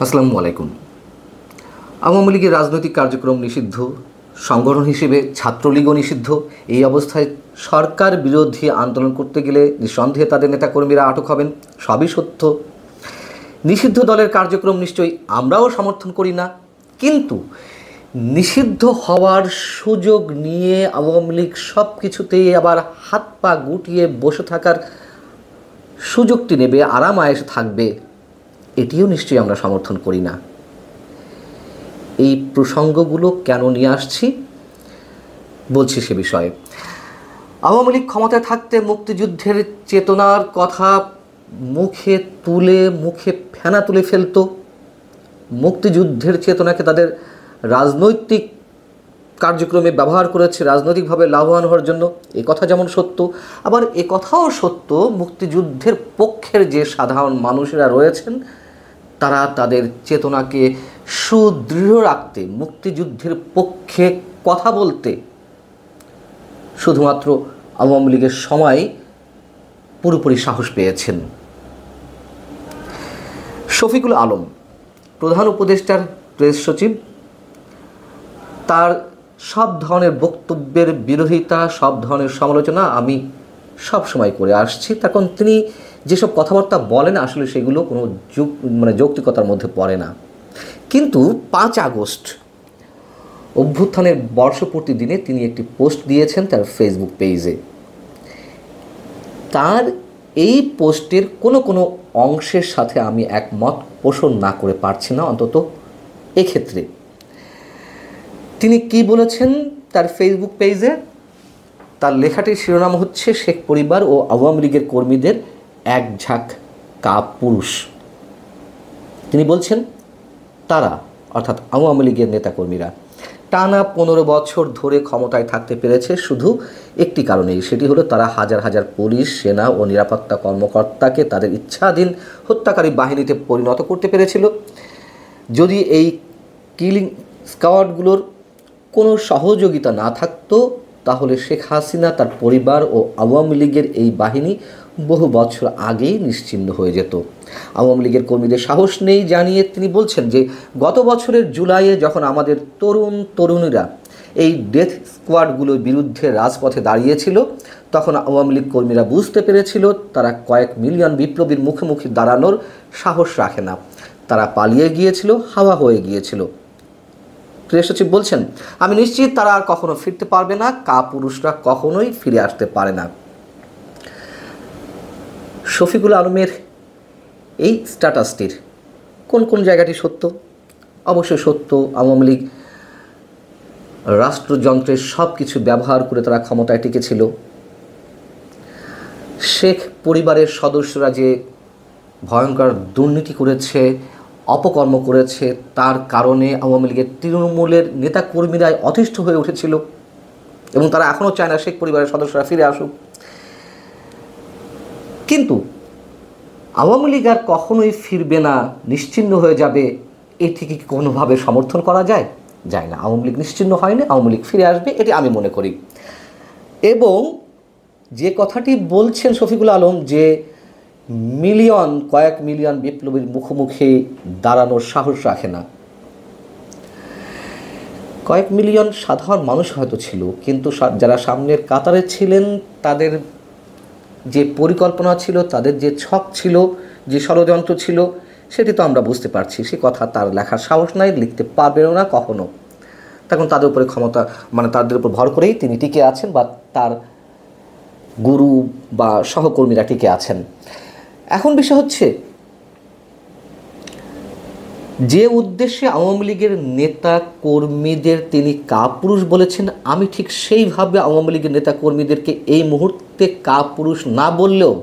আসসালামু আলাইকুম। আওয়ামী লীগের রাজনৈতিক কার্যক্রম নিষিদ্ধ, সংগঠন হিসেবে ছাত্রলীগও নিষিদ্ধ। এই অবস্থায় সরকার বিরোধী আন্দোলন করতে গেলে নিঃসন্দেহে তাদের নেতাকর্মীরা আটক হবেন, সবই সত্য। নিষিদ্ধ দলের কার্যক্রম নিশ্চয়ই আমরাও সমর্থন করি না, কিন্তু নিষিদ্ধ হওয়ার সুযোগ নিয়ে আওয়ামী লীগ সব কিছুতেই আবার হাত পা গুটিয়ে বসে থাকার সুযোগটি নেবে, আরাম আয়েশে থাকবে, এটিও নিশ্চয়ই আমরা সমর্থন করি না। এই প্রসঙ্গগুলো কেন নিয়ে আসছি বলছি সে বিষয়ে। আওয়ামী লীগ ক্ষমতায় থাকতে মুক্তিযুদ্ধের চেতনার কথা মুখে ফেনা তুলে ফেলতো। মুক্তিযুদ্ধের চেতনাকে তাদের রাজনৈতিক কার্যক্রমে ব্যবহার করেছে, রাজনৈতিকভাবে লাভবান হওয়ার জন্য। এ কথা যেমন সত্য, আবার এ কথাও সত্য মুক্তিযুদ্ধের পক্ষের যে সাধারণ মানুষেরা রয়েছেন তারা তাদের চেতনাকে সুদৃঢ় রাখতে, মুক্তিযুদ্ধের পক্ষে কথা বলতে শুধুমাত্র আওয়ামী লীগের সময় পুরোপুরি সাহস পেয়েছেন। শফিকুল আলম, প্রধান উপদেষ্টার প্রেস সচিব, তার সব ধরনের বক্তব্যের বিরোধিতা, সব ধরনের সমালোচনা আমি সব সময় করে আসছি। তখন তিনি যেসব কথাবার্তা বলেন আসলে সেগুলো কোনো যৌক্তিকতার মধ্যে পড়ে না। কিন্তু 5 আগস্ট অভ্যুত্থানের বর্ষপূর্তি দিনে তিনি একটি পোস্ট দিয়েছেন তার ফেসবুক পেজে। তার এই পোস্টের কোনো অংশের সাথে আমি একমত পোষণ না করে পারছি না, অন্তত এক্ষেত্রে। তিনি কি বলেছেন তার ফেসবুক পেজে? তার লেখাটির শিরোনাম হচ্ছে শেখ পরিবার ও আওয়ামী লীগের কর্মীদের এক ঝাঁক কাপুরুষ। তিনি বলছেন, তারা অর্থাৎ আওয়ামী লীগের নেতাকর্মীরা টানা 15 বছর ধরে ক্ষমতায় থাকতে পেরেছে শুধু একটি কারণেই, সেটি হলো তারা হাজার হাজার পুলিশ, সেনা ও নিরাপত্তা কর্মকর্তাকে তাদের ইচ্ছাধীন হত্যাকারী বাহিনীতে পরিণত করতে পেরেছিল। যদি এই কিলিং স্কোয়াডগুলোর কোনো সহযোগিতা না থাকতো তাহলে শেখ হাসিনা, তার পরিবার ও আওয়ামী লীগের এই বাহিনী বহু বছর আগেই নিশ্চিহ্ন হয়ে যেত। আওয়ামী লীগের কর্মীদের সাহস নেই জানিয়ে তিনি বলছেন যে গত বছরের জুলাইয়ে যখন আমাদের তরুণীরা এই ডেথ স্কোয়াডগুলোর বিরুদ্ধে রাজপথে দাঁড়িয়েছিল, তখন আওয়ামী লীগ কর্মীরা বুঝতে পেরেছিল তারা কয়েক মিলিয়ন বিপ্লবীর মুখোমুখি দাঁড়ানোর সাহস রাখে না। তারা পালিয়ে গিয়েছিল, হাওয়া হয়ে গিয়েছিল। প্রেস সচিব বলছেন, আমি নিশ্চিত তারা আর কখনো ফিরতে পারবে না, কাপুরুষরা কখনোই ফিরে আসতে পারে না। শফিকুল আলমের এই স্ট্যাটাসটির কোন জায়গাটি সত্য? অবশ্যই সত্য। আওয়ামী লীগ রাষ্ট্রযন্ত্রের সব কিছু ব্যবহার করে তারা ক্ষমতায় টিকেছিল। শেখ পরিবারের সদস্যরা যে ভয়ঙ্কর দুর্নীতি করেছে, অপকর্ম করেছে, তার কারণে আওয়ামী লীগের তৃণমূলের নেতাকর্মীরাই অতিষ্ঠ হয়ে উঠেছিল এবং তারা এখনও চায় না শেখ পরিবারের সদস্যরা ফিরে আসুক। কিন্তু আওয়ামী লীগ আর কখনোই ফিরবে না, নিশ্চিহ্ন হয়ে যাবে, এটি কি কোনোভাবে সমর্থন করা যায়? যায় না। আওয়ামী লীগ নিশ্চিহ্ন হয়নি, আওয়ামী লীগ ফিরে আসবে, এটি আমি মনে করি। এবং যে কথাটি বলছেন শফিকুল আলম যে কয়েক মিলিয়ন বিপ্লবীর মুখোমুখি দাঁড়ানোর সাহস রাখে না, কয়েক মিলিয়ন সাধারণ মানুষ হয়তো ছিল, কিন্তু যারা সামনের কাতারে ছিলেন তাদের যে পরিকল্পনা ছিল, তাদের যে ছক ছিল, যে ষড়যন্ত্র ছিল, সেটি তো আমরা বুঝতে পারছি। সে কথা তার লেখার সাহস নাই, লিখতে পারবেনও না কখনো। তখন তাদের উপরে তাদের উপর ভর করেই তিনি টিকে আছেন বা তার গুরু বা সহকর্মীরা টিকে আছেন। এখন বিষয় হচ্ছে, যে উদ্দেশ্যে আওয়ামী লীগের নেতা কর্মীদের তিনি কাপুরুষ বলেছেন, আমি ঠিক সেইভাবে আওয়ামী লীগের নেতা কর্মীদেরকে এই মুহূর্তে কাপুরুষ না বললেও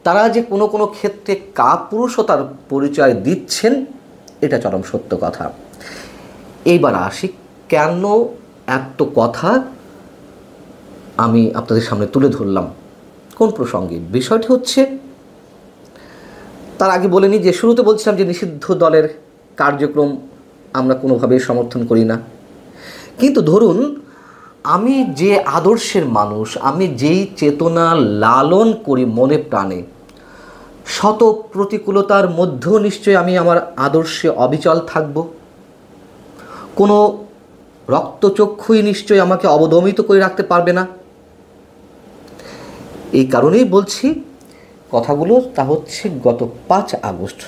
তারা যে কোনো ক্ষেত্রে কাপুরুষতার পরিচয় দিচ্ছেন, এটা চরম সত্য কথা। এইবার আসি, কেন এত কথা আমি আপনাদের সামনে তুলে ধরলাম, কোন প্রসঙ্গে? বিষয়টি হচ্ছে, তার আগে বলে নিই যে শুরুতে বলছিলাম যে নিষিদ্ধ দলের কার্যক্রম আমরা কোনোভাবেই সমর্থন করি না। কিন্তু ধরুন আমি যে আদর্শের মানুষ, আমি যেই চেতনা লালন করি মনে প্রাণে, শত প্রতিকূলতার মধ্যেও নিশ্চয়ই আমি আমার আদর্শে অবিচল থাকব। কোনো রক্তচক্ষুই নিশ্চয়ই আমাকে অবদমিত করে রাখতে পারবে না। এই কারণেই বলছি কথাগুলো। তা হচ্ছে গত 5 আগস্ট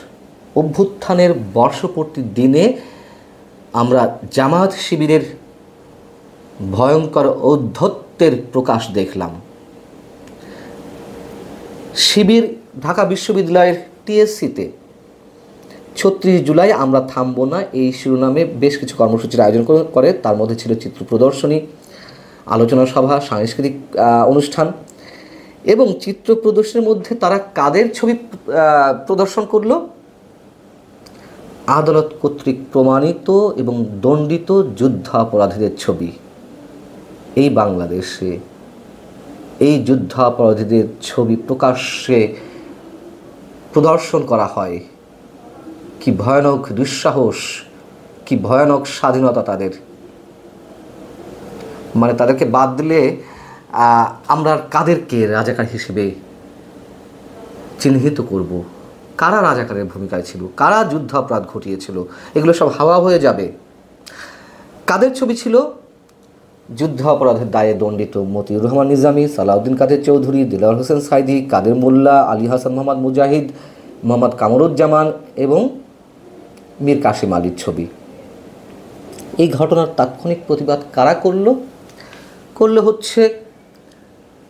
অভ্যুত্থানের বর্ষপূর্তির দিনে আমরা জামায়াত শিবিরের ভয়ঙ্কর ঔদ্ধত্যের প্রকাশ দেখলাম। শিবির ঢাকা বিশ্ববিদ্যালয়ের টিএসসিতে 36 জুলাই আমরা থামব না এই শিরোনামে বেশ কিছু কর্মসূচির আয়োজন করে। তার মধ্যে ছিল চিত্র প্রদর্শনী, আলোচনা সভা, সাংস্কৃতিক অনুষ্ঠান। এবং চিত্র প্রদর্শনীর মধ্যে তারা কাদের ছবি প্রদর্শন করলো? আদালত কর্তৃক প্রমাণিত এবং দণ্ডিত যুদ্ধাপরাধীদের ছবি। এই বাংলাদেশে এই যুদ্ধাপরাধীদের ছবি প্রকাশ্যে প্রদর্শন করা হয়। কি ভয়ানক দুঃসাহস, কি ভয়ানক স্বাধীনতা তাদের। মানে তাদেরকে বাদ দিলে আমরা কাদেরকে রাজাকার হিসেবে চিহ্নিত করব? কারা রাজাকারের ভূমিকায় ছিল, কারা যুদ্ধাপরাধ ঘটিয়েছিল, এগুলো সব হাওয়া হয়ে যাবে। কাদের ছবি ছিল? যুদ্ধাপরাধের দায়ে দণ্ডিত মতিউর রহমান নিজামী, সালাউদ্দিন কাদের চৌধুরী, দিলওয়ার হোসেন সাইদি, কাদের মোল্লা, আলী হাসান মোহাম্মদ মুজাহিদ, মোহাম্মদ কামরুজ্জামান এবং মীর কাসিম আলীর ছবি। এই ঘটনার তাৎক্ষণিক প্রতিবাদ কারা করলো হচ্ছে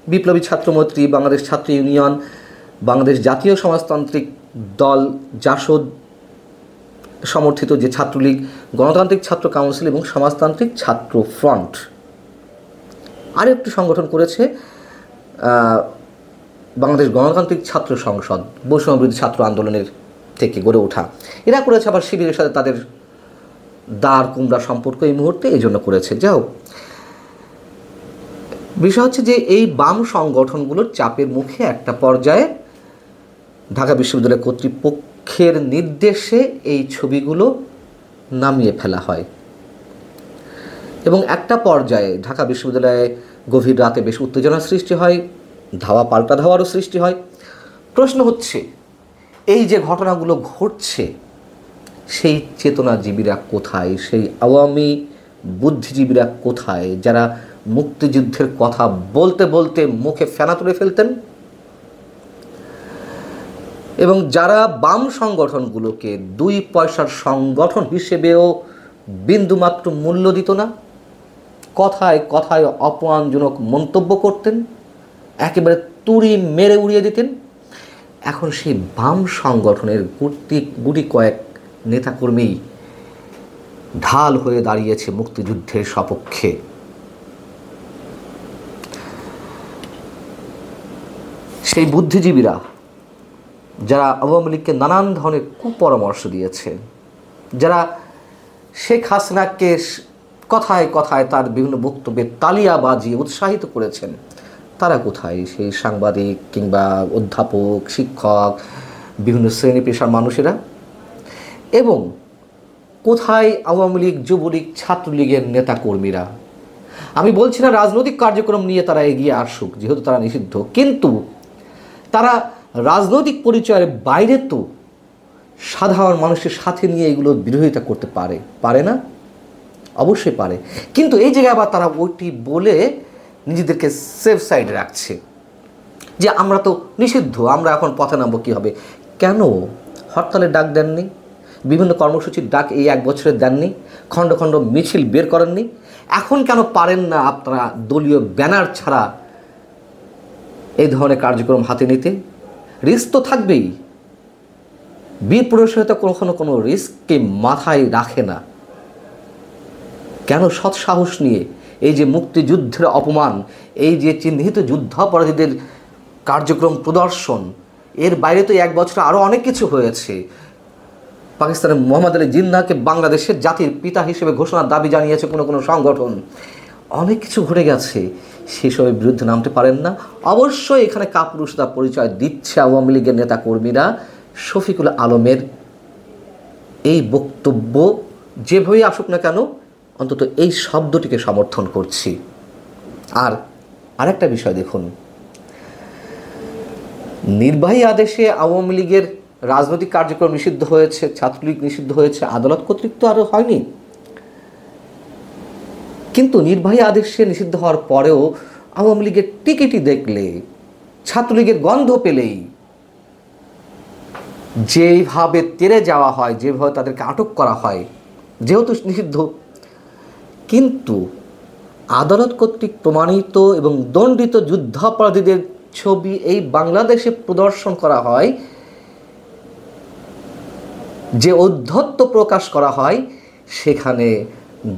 বিপ্লবী ছাত্রমৈত্রী, বাংলাদেশ ছাত্র ইউনিয়ন, বাংলাদেশ জাতীয় সমাজতান্ত্রিক দল জাসদ সমর্থিত যে ছাত্রলীগ, গণতান্ত্রিক ছাত্র কাউন্সিল এবং সমাজতান্ত্রিক ছাত্র ফ্রন্ট। আর একটি সংগঠন করেছে বাংলাদেশ গণতান্ত্রিক ছাত্র সংসদ, বৈষম্যবিরোধী ছাত্র আন্দোলনের থেকে গড়ে ওঠা। এরা করেছে আবার শিবিরের সাথে তাদের দাঁড় কুমড়া সম্পর্ক এই মুহূর্তে এই জন্য করেছে। যাও, বিষয় হচ্ছে যে এই বাম সংগঠনগুলোর চাপের মুখে একটা পর্যায়ে ঢাকা বিশ্ববিদ্যালয় কর্তৃপক্ষের নির্দেশে এই ছবিগুলো নামিয়ে ফেলা হয় এবং একটা পর্যায়ে ঢাকা বিশ্ববিদ্যালয়ে গভীর রাতে বেশ উত্তেজনার সৃষ্টি হয়, ধাওয়া পাল্টা ধাওয়ারও সৃষ্টি হয়। প্রশ্ন হচ্ছে, এই যে ঘটনাগুলো ঘটছে সেই চেতনাজীবীরা কোথায়? সেই আওয়ামী বুদ্ধিজীবীরা কোথায়, যারা মুক্তিযুদ্ধের কথা বলতে বলতে মুখে ফেনা তুলে ফেলতেন এবং যারা বাম সংগঠনগুলোকে 2 পয়সার সংগঠন হিসেবেও বিন্দুমাত্র মূল্য দিত না, কথায় কথায় অপমানজনক মন্তব্য করতেন, একেবারে তুড়ি মেরে উড়িয়ে দিতেন। এখন সেই বাম সংগঠনের গুটি কয়েক নেতাকর্মী ঢাল হয়ে দাঁড়িয়েছে মুক্তিযুদ্ধের সপক্ষে। সেই বুদ্ধিজীবীরা যারা আওয়ামী লীগকে নানান ধরনের কুপরামর্শ দিয়েছে, যারা শেখ হাসিনাকে কথায় কথায় তার বিভিন্ন বক্তব্যে তালিয়া বাজিয়ে উৎসাহিত করেছেন, তারা কোথায়? সেই সাংবাদিক কিংবা অধ্যাপক, শিক্ষক, বিভিন্ন শ্রেণী পেশার মানুষেরা। এবং কোথায় আওয়ামী লীগ, যুবলীগ, ছাত্রলীগের নেতাকর্মীরা? আমি বলছি না রাজনৈতিক কার্যক্রম নিয়ে তারা এগিয়ে আসুক, যেহেতু তারা নিষিদ্ধ, কিন্তু তারা রাজনৈতিক পরিচয়ের বাইরে তো সাধারণ মানুষের সাথে নিয়ে এগুলো বিরোধিতা করতে পারে না? অবশ্যই পারে। কিন্তু এই জায়গায় আবার তারা ওইটি বলে নিজেদেরকে সেফ সাইডে রাখছে যে আমরা তো নিষিদ্ধ, আমরা এখন পথে নামবো কী হবে। কেন হরতালের ডাক দেননি? বিভিন্ন কর্মসূচির ডাক এই 1 বছরে দেননি? খণ্ড খণ্ড মিছিল বের করেননি? এখন কেন পারেন না আপনারা দলীয় ব্যানার ছাড়া এই ধরনের কার্যক্রম হাতে নিতে? রিস্ক তো থাকবেই। বীর পুরুষ হয়তো কখনো কোনো রিস্ককে মাথায় রাখে না। কেন সৎ সাহস নিয়ে এই যে মুক্তিযুদ্ধের অপমান, এই যে চিহ্নিত যুদ্ধাপরাধীদের কার্যক্রম প্রদর্শন, এর বাইরে তো 1 বছরে আরও অনেক কিছু হয়েছে। পাকিস্তানের মোহাম্মদ আলী জিন্নাহকে বাংলাদেশের জাতির পিতা হিসেবে ঘোষণার দাবি জানিয়েছে কোনো সংগঠন। অনেক কিছু ঘটে গেছে, সেসবের বিরুদ্ধে নামতে পারেন না। অবশ্যই এখানে কাপুরুষতা পরিচয় দিচ্ছে আওয়ামী লীগের নেতাকর্মীরা। শফিকুল আলমের এই বক্তব্য যেভাবেই আসুক না কেন, অন্তত এই শব্দটিকে সমর্থন করছি। আর আরেকটা বিষয় দেখুন, নির্বাহী আদেশে আওয়ামী লীগের রাজনৈতিক কার্যক্রম নিষিদ্ধ হয়েছে, ছাত্রলীগ নিষিদ্ধ হয়েছে, আদালত কর্তৃক তো আরও হয়নি। কিন্তু নির্বাহী আদেশে নিষিদ্ধ হওয়ার পরেও আওয়ামী লীগের টিকিটই দেখলে, ছাত্রলীগের গন্ধ পেলেই যেভাবে তেড়ে যাওয়া হয়, যেভাবে তাদেরকে আটক করা হয়, যেহেতু নিষিদ্ধ, কিন্তু আদালত কর্তৃক প্রমাণিত এবং দণ্ডিত যুদ্ধাপরাধীদের ছবি এই বাংলাদেশে প্রদর্শন করা হয়, যে ঔদ্ধত্য প্রকাশ করা হয়, সেখানে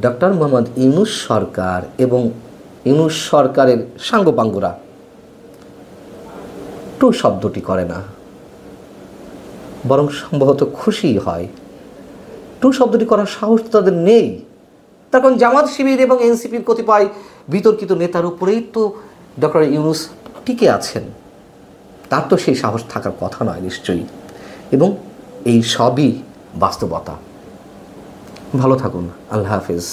ডক্টর মোহাম্মদ ইউনূস সরকার এবং ইউনূস সরকারের সাঙ্গপাঙ্গরা টু শব্দটি করে না, বরং সম্ভবত খুশি হয়। টু শব্দটি করার সাহস তাদের নেই। তার কারণ জামাত শিবির এবং এনসিপির কতিপয় বিতর্কিত নেতার উপরেই তো ডক্টর ইউনূস টিকে আছেন, তার তো সেই সাহস থাকার কথা নয় নিশ্চয়ই। এবং এই সবই বাস্তবতা। ভালো থাকুন। আল্লাহ হাফেজ।